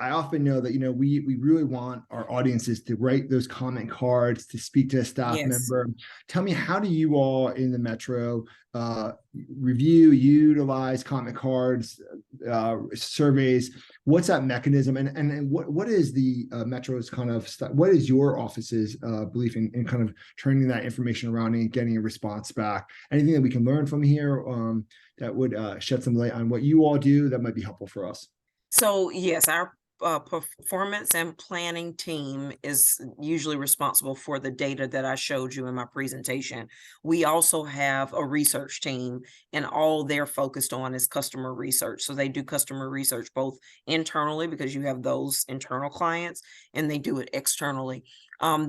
I often know that, we really want our audiences to write those comment cards, to speak to a staff member. Tell me, how do you all in the Metro review, utilize comment cards, surveys? What's that mechanism? And what is the Metro's kind of what is your office's belief in kind of turning that information around and getting a response back? Anything that we can learn from here that would shed some light on what you all do that might be helpful for us? So yes, our performance and planning team is usually responsible for the data that I showed you in my presentation. We also have a research team, and all they're focused on is customer research. So they do customer research both internally, because you have those internal clients, and they do it externally.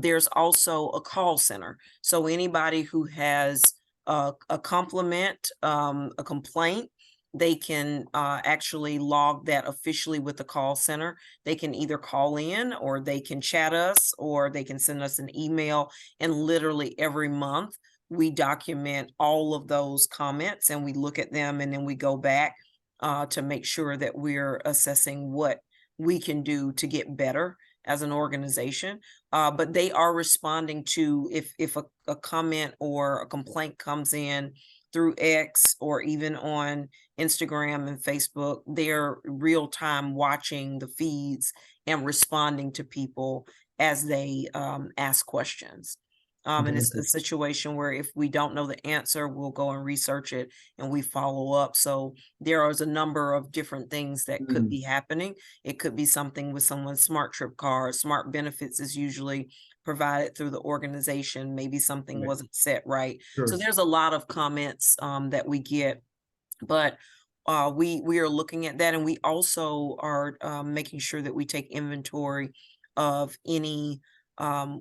There's also a call center. So anybody who has a compliment, a complaint, they can actually log that officially with the call center. They can either call in, or they can chat us, or they can send us an email. And literally every month we document all of those comments, and we look at them, and then we go back to make sure that we're assessing what we can do to get better as an organization. But they are responding to, if a comment or a complaint comes in through X or even on Instagram and Facebook, they're real time watching the feeds and responding to people as they ask questions. And it's a situation where if we don't know the answer, we'll go and research it and we follow up. So there is a number of different things that could be happening. It could be something with someone's Smart Trip card. Smart Benefits is usually provided through the organization. Maybe something wasn't set right. So there's a lot of comments that we get, but we are looking at that, and we also are making sure that we take inventory of any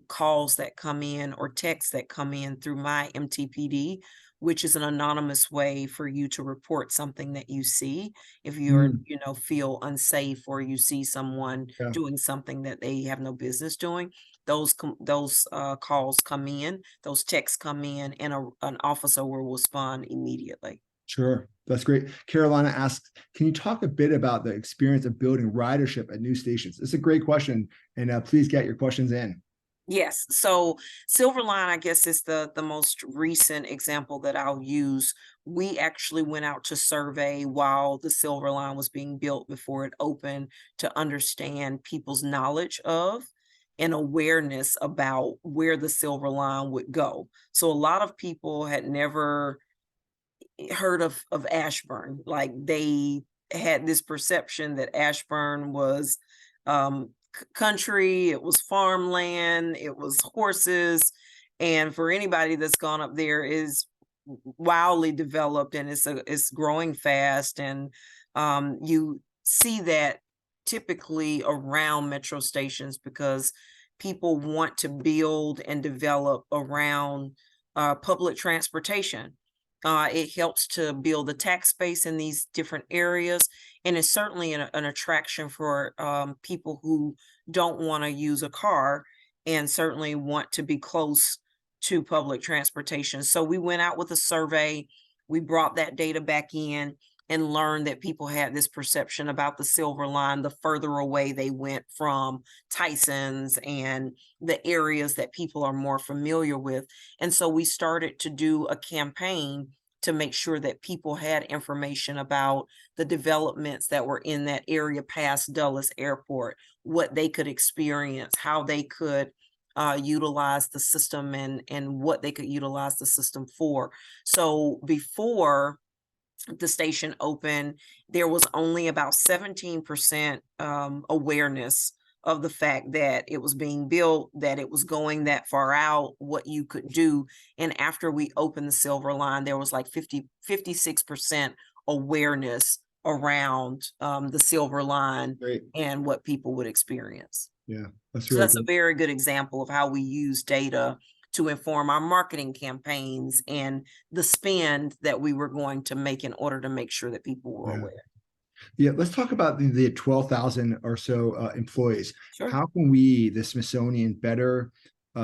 calls that come in or texts that come in through my MTPD, which is an anonymous way for you to report something that you see. If you're, feel unsafe, or you see someone doing something that they have no business doing, those calls come in, those texts come in, and an officer will respond immediately. Sure. That's great. Carolina asks, can you talk a bit about the experience of building ridership at new stations? It's a great question, and please get your questions in. Yes. So Silverline, I guess, is the most recent example that I'll use. We actually went out to survey while the Silverline was being built before it opened, to understand people's knowledge of and awareness about where the Silverline would go. So a lot of people had never heard of Ashburn. Like, they had this perception that Ashburn was country, it was farmland, it was horses, and for anybody that's gone up there, is wildly developed, and it's growing fast, and you see that typically around metro stations, because people want to build and develop around public transportation. It helps to build the tax base in these different areas, and it's certainly an attraction for people who don't want to use a car and certainly want to be close to public transportation. So we went out with a survey, we brought that data back in, and learned that people had this perception about the Silverline the further away they went from Tyson's and the areas that people are more familiar with. And so we started to do a campaign to make sure that people had information about the developments that were in that area past Dulles Airport, what they could experience, how they could utilize the system and what they could utilize the system for. So before the station opened, there was only about 17% awareness of the fact that it was being built, that it was going that far out, what you could do. And after we opened the Silver Line, there was like 56% awareness around the Silver Line Great. and what people would experience. Yeah, that's So really that's a good. very good example of how we use data to inform our marketing campaigns and the spend that we were going to make in order to make sure that people were Yeah. aware. Yeah, let's talk about the 12,000 or so employees. Sure. How can we, the Smithsonian, better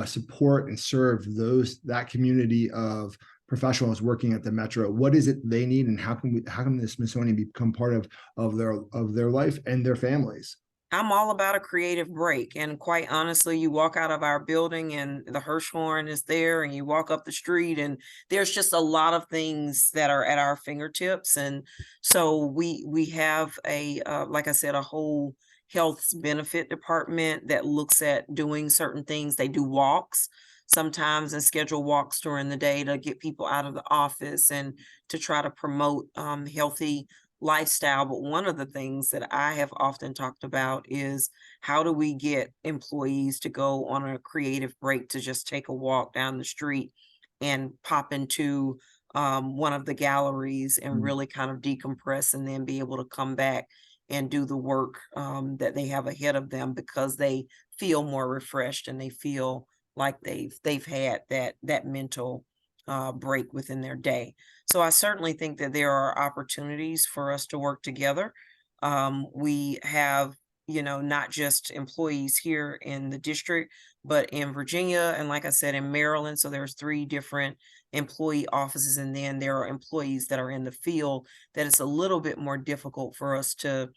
support and serve that community of professionals working at the Metro? What is it they need, and how can the Smithsonian become part of their life and their families? I'm all about a creative break. And quite honestly, you walk out of our building and the Hirshhorn is there, and you walk up the street, and there's just a lot of things that are at our fingertips. And so we have like I said, a whole health benefit department that looks at doing certain things. They do walks sometimes and schedule walks during the day to get people out of the office and to try to promote healthy lifestyle. But one of the things that I have often talked about is how do we get employees to go on a creative break to just take a walk down the street and pop into one of the galleries and Mm. really kind of decompress and then be able to come back and do the work that they have ahead of them, because they feel more refreshed and they feel like they've had that mental break within their day. So I certainly think that there are opportunities for us to work together. We have, not just employees here in the district, but in Virginia, and like I said, in Maryland. So there's 3 different employee offices, and then there are employees that are in the field that it's a little bit more difficult for us to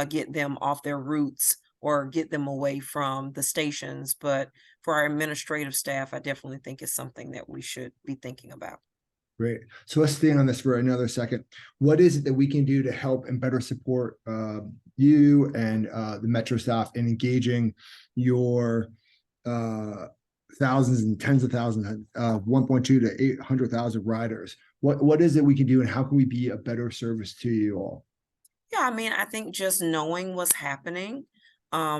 get them off their routes or get them away from the stations. But for our administrative staff, I definitely think it's something that we should be thinking about. Great. So let's stay on this for another second. What is it that we can do to help and better support you and the Metro staff in engaging your thousands and tens of thousands, 1.2 to 800,000 riders? What is it we can do, and how can we be a better service to you all? Yeah, I mean, I think just knowing what's happening,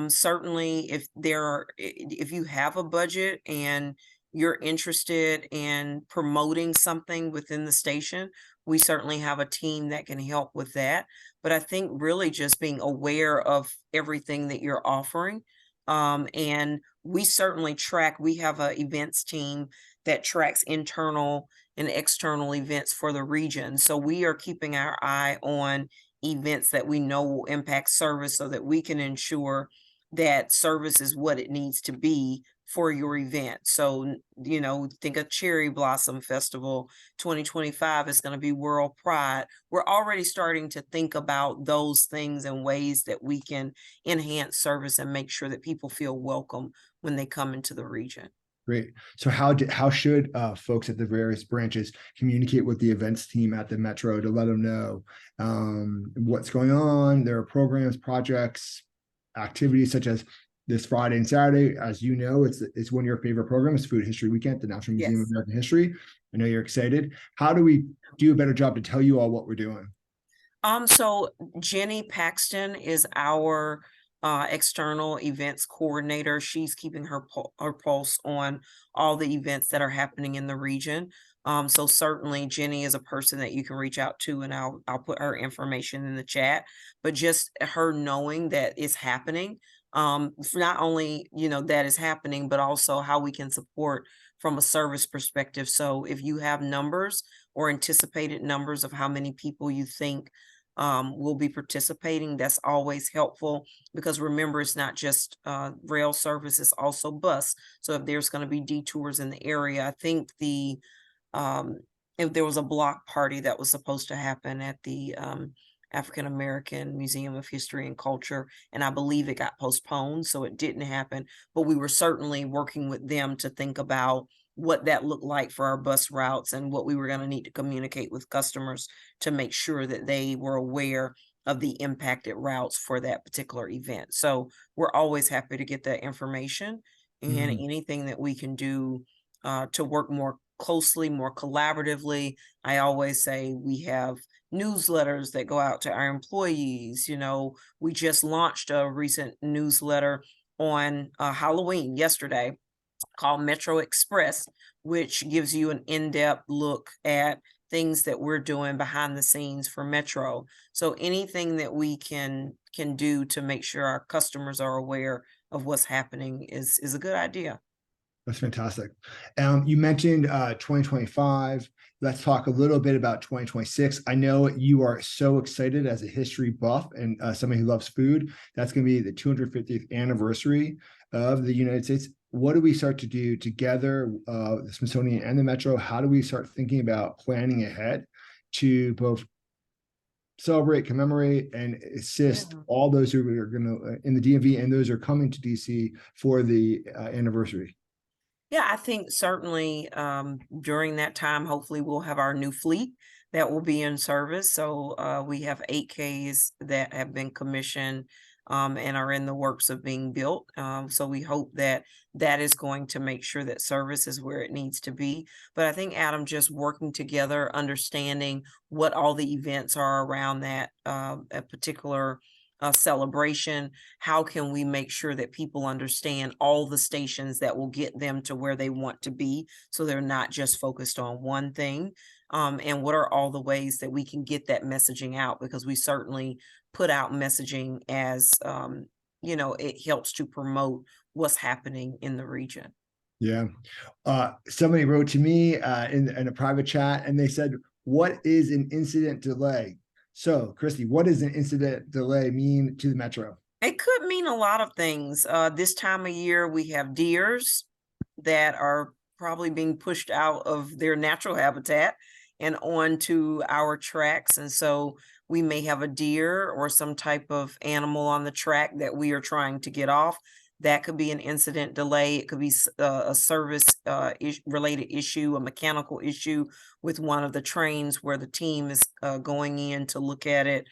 certainly if you have a budget and you're interested in promoting something within the station, we certainly have a team that can help with that. But I think really just being aware of everything that you're offering. And we certainly we have a events team that tracks internal and external events for the region. So we are keeping our eye on events that we know will impact service so that we can ensure that service is what it needs to be for your event. So, think of Cherry Blossom Festival 2025 is going to be World Pride. We're already starting to think about those things and ways that we can enhance service and make sure that people feel welcome when they come into the region. Great. So how should folks at the various branches communicate with the events team at the Metro to let them know what's going on? There are programs, projects, activities such as this Friday and Saturday. As you know, it's one of your favorite programs, Food History Weekend, the National Museum of Yes. American History. I know you're excited. How do we do a better job to tell you all what we're doing? So Jenny Paxton is our external events coordinator. She's keeping her pulse on all the events that are happening in the region. So certainly Jenny is a person that you can reach out to, and I'll put her information in the chat. But just her knowing that it's happening, not only that is happening, but also how we can support from a service perspective. So if you have numbers or anticipated numbers of how many people you think will be participating, that's always helpful, because remember, it's not just rail service, it's also bus. So if there's going to be detours in the area, I think if there was a block party that was supposed to happen at the African American Museum of History and Culture, and I believe it got postponed, so it didn't happen. But we were certainly working with them to think about what that looked like for our bus routes and what we were going to need to communicate with customers to make sure that they were aware of the impacted routes for that particular event. So we're always happy to get that information. and anything that we can do to work more closely, more collaboratively. I always say we have newsletters that go out to our employees. You know, we just launched a recent newsletter on Halloween yesterday called Metro Express, which gives you an in-depth look at things that we're doing behind the scenes for Metro. So anything that we can do to make sure our customers are aware of what's happening is a good idea. That's fantastic. You mentioned 2025. Let's talk a little bit about 2026. I know you are so excited as a history buff and somebody who loves food. That's going to be the 250th anniversary of the United States. What do we start to do together, the Smithsonian and the Metro? How do we start thinking about planning ahead to both celebrate, commemorate, and assist all those who are going to in the DMV and those who are coming to DC for the anniversary? Yeah, I think certainly during that time, hopefully we'll have our new fleet that will be in service. So we have 8Ks that have been commissioned and are in the works of being built. So we hope that that is going to make sure that service is where it needs to be. But I think, Adam, just working together, understanding what all the events are around that a particular celebration, how can we make sure that people understand all the stations that will get them to where they want to be, so they're not just focused on one thing, and what are all the ways that we can get that messaging out, because we certainly put out messaging as you know, it helps to promote what's happening in the region. Yeah. Somebody wrote to me in a private chat and they said, what is an incident delay? So, Kristie, what does an incident delay mean to the Metro? It could mean a lot of things. This time of year, we have deers that are probably being pushed out of their natural habitat and onto our tracks. And so we may have a deer or some type of animal on the track that we are trying to get off. That could be an incident delay. It could be a service related issue, a mechanical issue with one of the trains where the team is going in to look at it.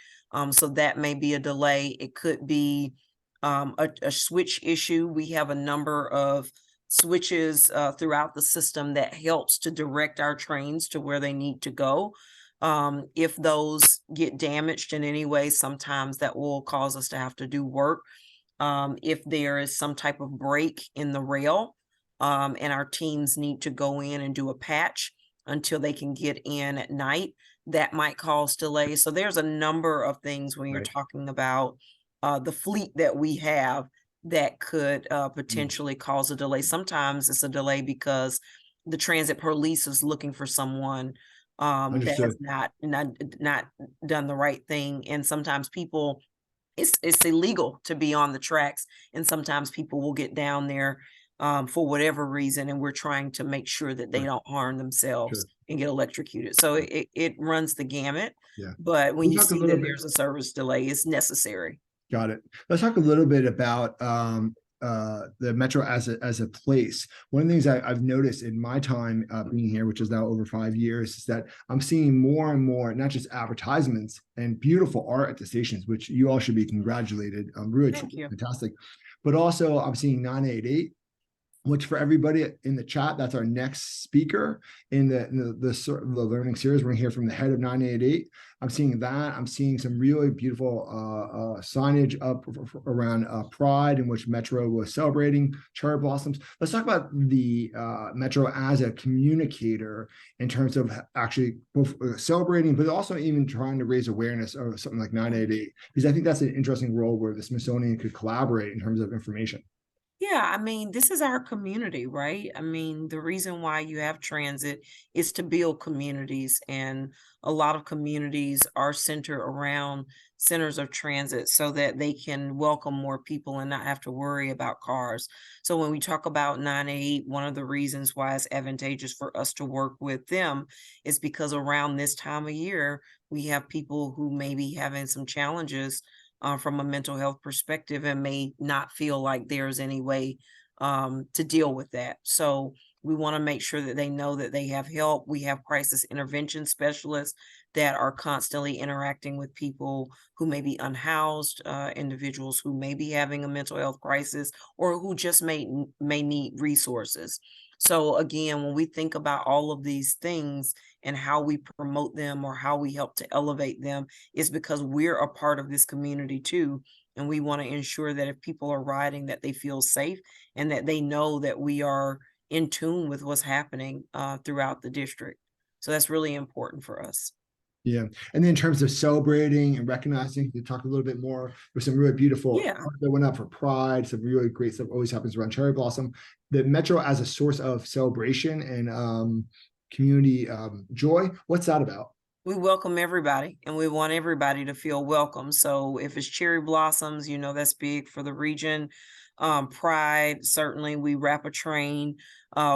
So that may be a delay. It could be a switch issue. We have a number of switches throughout the system that helps to direct our trains to where they need to go. If those get damaged in any way, sometimes that will cause us to have to do work. If there is some type of break in the rail, and our teams need to go in and do a patch until they can get in at night, that might cause delays. So there's a number of things when you're talking about the fleet that we have that could potentially cause a delay. Sometimes it's a delay because the transit police is looking for someone that has not done the right thing. And sometimes people, it's illegal to be on the tracks, and sometimes people will get down there for whatever reason, and we're trying to make sure that they don't harm themselves and get electrocuted. So it runs the gamut. But when you see that there's a service delay, it's necessary. Got it. Let's talk a little bit about the Metro as a place. One of the things I've noticed in my time being here, which is now over 5 years, is that I'm seeing more and more, not just advertisements and beautiful art at the stations, which you all should be congratulated. Really fantastic. But also I'm seeing 988, which for everybody in the chat, that's our next speaker in the learning series. We're going to hear from the head of 988. I'm seeing that. I'm seeing some really beautiful signage up around Pride, in which Metro was celebrating cherry blossoms. Let's talk about the Metro as a communicator in terms of actually both celebrating, but also even trying to raise awareness of something like 988, because I think that's an interesting role where the Smithsonian could collaborate in terms of information. Yeah, I mean, this is our community, right? I mean, the reason why you have transit is to build communities, and a lot of communities are centered around centers of transit so that they can welcome more people and not have to worry about cars. So when we talk about 988, one of the reasons why it's advantageous for us to work with them is because around this time of year, we have people who may be having some challenges from a mental health perspective and may not feel like there's any way to deal with that. So we want to make sure that they know that they have help. We have crisis intervention specialists that are constantly interacting with people who may be unhoused, individuals who may be having a mental health crisis, or who just may need resources. So again, when we think about all of these things and how we promote them or how we help to elevate them, is because we're a part of this community too. And we want to ensure that if people are riding, that they feel safe and that they know that we are in tune with what's happening throughout the district. So that's really important for us. Yeah. And then in terms of celebrating and recognizing, you talk a little bit more. There's some really beautiful Yeah. art that went up for Pride. Some really great stuff always happens around Cherry Blossom. The Metro as a source of celebration and community joy. What's that about? We welcome everybody and we want everybody to feel welcome. So if it's cherry blossoms, you know, that's big for the region. Pride, certainly we wrap a train.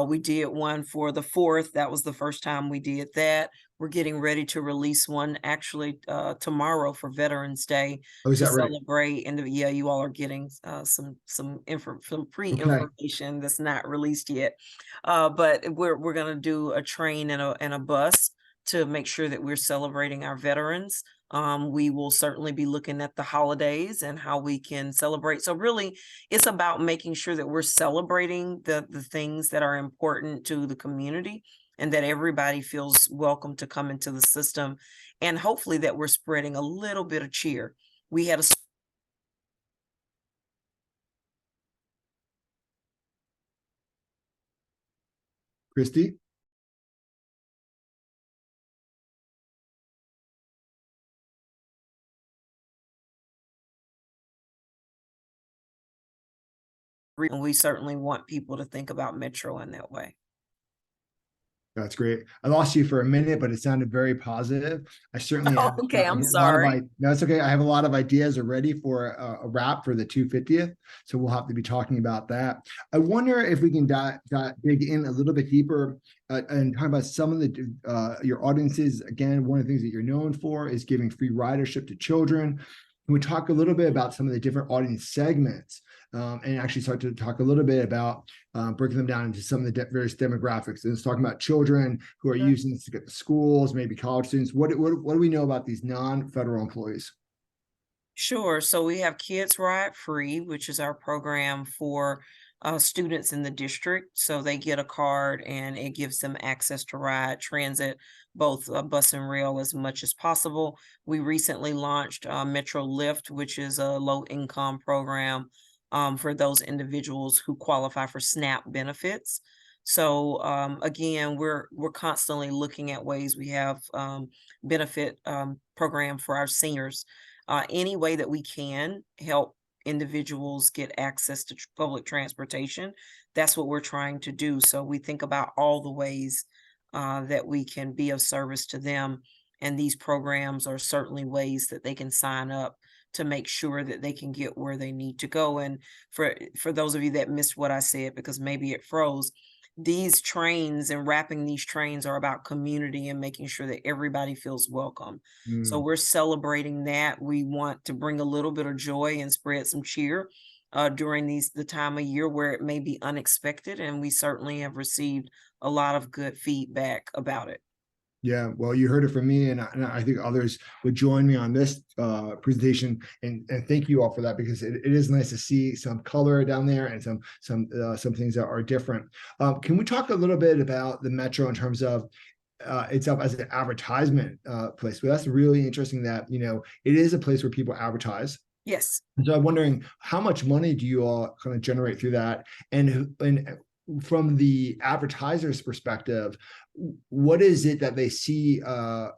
We did one for the 4th. That was the first time we did that. We're getting ready to release one actually tomorrow for Veterans Day Oh, is to that right? celebrate. And yeah, you all are getting some pre-information that's not released yet. But we're gonna do a train and a bus to make sure that we're celebrating our veterans. We will certainly be looking at the holidays and how we can celebrate. So really, it's about making sure that we're celebrating the things that are important to the community and that everybody feels welcome to come into the system. And hopefully that we're spreading a little bit of cheer. We had a Kristie? and we certainly want people to think about Metro in that way. That's great. I lost you for a minute, but it sounded very positive. I certainly have Okay, I'm a lot of sorry. no, it's okay. I have a lot of ideas already for a wrap for the 250th. So we'll have to be talking about that. I wonder if we can dig in a little bit deeper and talk about some of the your audiences. Again, one of the things that you're known for is giving free ridership to children. And we talk a little bit about some of the different audience segments. And actually start to talk a little bit about breaking them down into some of the various demographics. And it's talking about children who are using this to get to schools, maybe college students. What do we know about these non-federal employees? Sure. So we have Kids Ride Free, which is our program for students in the district. So they get a card and it gives them access to ride transit, both bus and rail as much as possible. We recently launched Metro Lift, which is a low income program for those individuals who qualify for SNAP benefits. So again, we're constantly looking at ways. We have benefit program for our seniors. Any way that we can help individuals get access to public transportation, that's what we're trying to do. So we think about all the ways that we can be of service to them. And these programs are certainly ways that they can sign up to make sure that they can get where they need to go. And for those of you that missed what I said, because maybe it froze, these trains and wrapping these trains are about community and making sure that everybody feels welcome. So we're celebrating that. We want to bring a little bit of joy and spread some cheer during the time of year where it may be unexpected. And we certainly have received a lot of good feedback about it. Yeah, well, you heard it from me, and I think others would join me on this presentation. And thank you all for that, because it is nice to see some color down there and some things that are different. Can we talk a little bit about the Metro in terms of itself as an advertisement place? Well, that's really interesting that, it is a place where people advertise. Yes. So I'm wondering, how much money do you all kind of generate through that? And from the advertiser's perspective, what is it that they see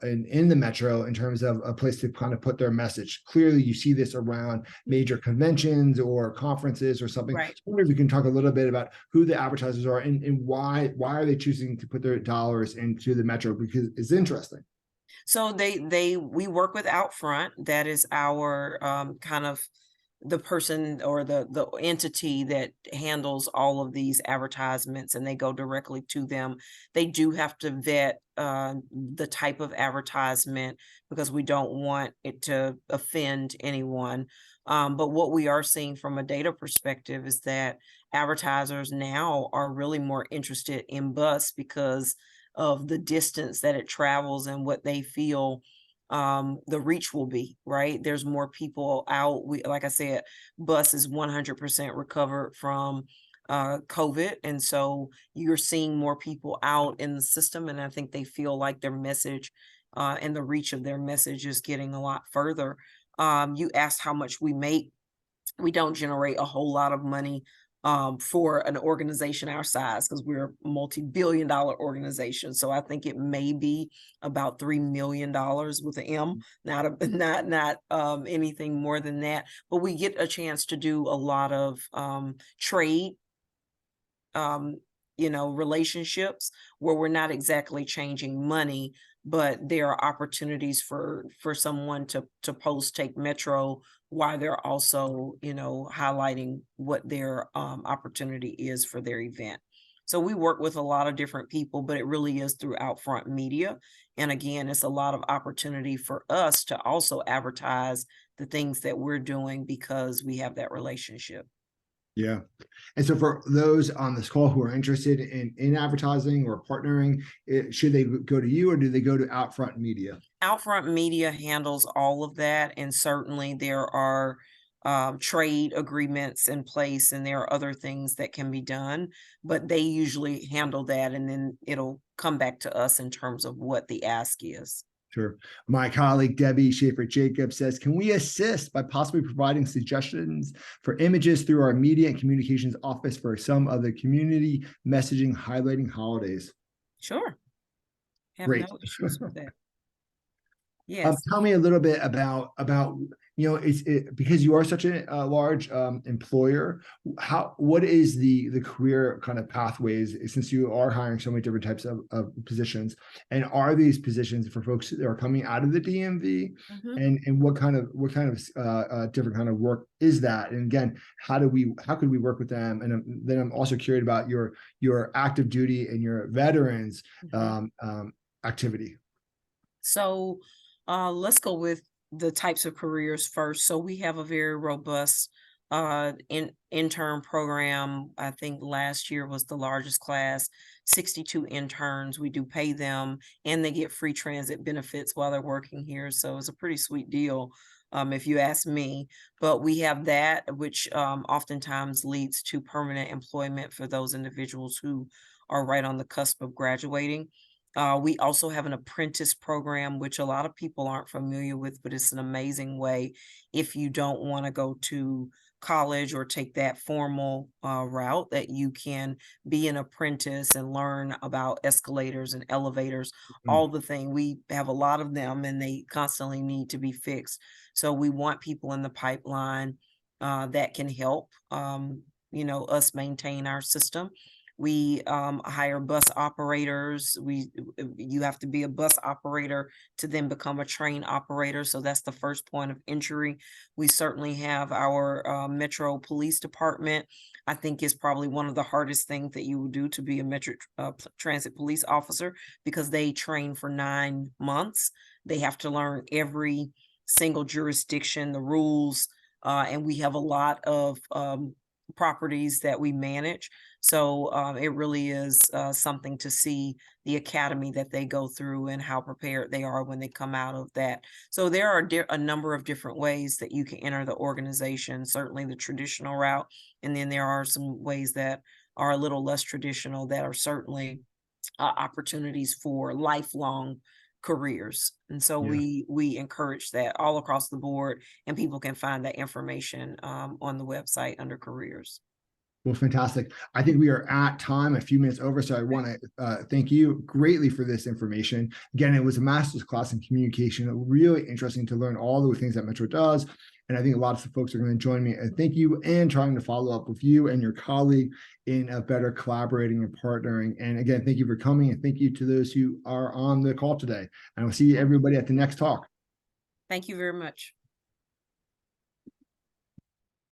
in the Metro in terms of a place to kind of put their message? Clearly, you see this around major conventions or conferences or something. Right. So I wonder if we can talk a little bit about who the advertisers are and why are they choosing to put their dollars into the Metro, because it's interesting. So we work with Outfront. That is our kind of the person or the entity that handles all of these advertisements, and they go directly to them. They do have to vet the type of advertisement because we don't want it to offend anyone. But what we are seeing from a data perspective is that advertisers now are really more interested in bus because of the distance that it travels and what they feel the reach will be, right? There's more people out. Like I said, bus is 100% recovered from COVID. And so you're seeing more people out in the system. And I think they feel like their message and the reach of their message is getting a lot further. You asked how much we make. We don't generate a whole lot of money for an organization our size because we're a multi-billion-dollar organization. So I think it may be about $3 million with an M, not anything more than that. But we get a chance to do a lot of trade, relationships where we're not exactly changing money, but there are opportunities for someone to post take Metro while they're also, highlighting what their opportunity is for their event. So we work with a lot of different people, but it really is through Outfront Media. And again, it's a lot of opportunity for us to also advertise the things that we're doing because we have that relationship. Yeah. And so for those on this call who are interested in advertising or partnering, should they go to you or do they go to Outfront Media? Outfront Media handles all of that. And certainly there are trade agreements in place and there are other things that can be done, but they usually handle that and then it'll come back to us in terms of what the ask is. Sure. My colleague, Debbie Schaefer-Jacobs says, can we assist by possibly providing suggestions for images through our media and communications office for some of the community messaging highlighting holidays? Sure. Have Great. no issues with that. Yes. Tell me a little bit about because you are such a large employer. What is the career kind of pathways since you are hiring so many different types of positions, and are these positions for folks that are coming out of the DMV, and what kind of different kind of work is that? And again, how could we work with them? And then I'm also curious about your active duty and your veterans activity. So let's go with the types of careers first. So we have a very robust intern program. I think last year was the largest class, 62 interns. We do pay them and they get free transit benefits while they're working here. So it's a pretty sweet deal. If you ask me, but we have that, which oftentimes leads to permanent employment for those individuals who are right on the cusp of graduating. We also have an apprentice program, which a lot of people aren't familiar with, but it's an amazing way if you don't want to go to college or take that formal route, that you can be an apprentice and learn about escalators and elevators, all the thing. We have a lot of them and they constantly need to be fixed. So we want people in the pipeline that can help, us maintain our system. We hire bus operators. You have to be a bus operator to then become a train operator. So that's the first point of entry. We certainly have our Metro Police Department. I think is probably one of the hardest things that you will do to be a Metro Transit Police officer because they train for 9 months. They have to learn every single jurisdiction, the rules, and we have a lot of properties that we manage. So it really is something to see the academy that they go through and how prepared they are when they come out of that. So there are a number of different ways that you can enter the organization, certainly the traditional route. And then there are some ways that are a little less traditional that are certainly opportunities for lifelong careers. And so we encourage that all across the board, and people can find that information on the website under careers. Well, fantastic. I think we are at time, a few minutes over. So I want to thank you greatly for this information. Again, it was a master's class in communication. Really interesting to learn all the things that Metro does. And I think a lot of folks are going to join me. And thank you, and trying to follow up with you and your colleague in a better collaborating and partnering. And again, thank you for coming. And thank you to those who are on the call today. And we'll see everybody at the next talk. Thank you very much.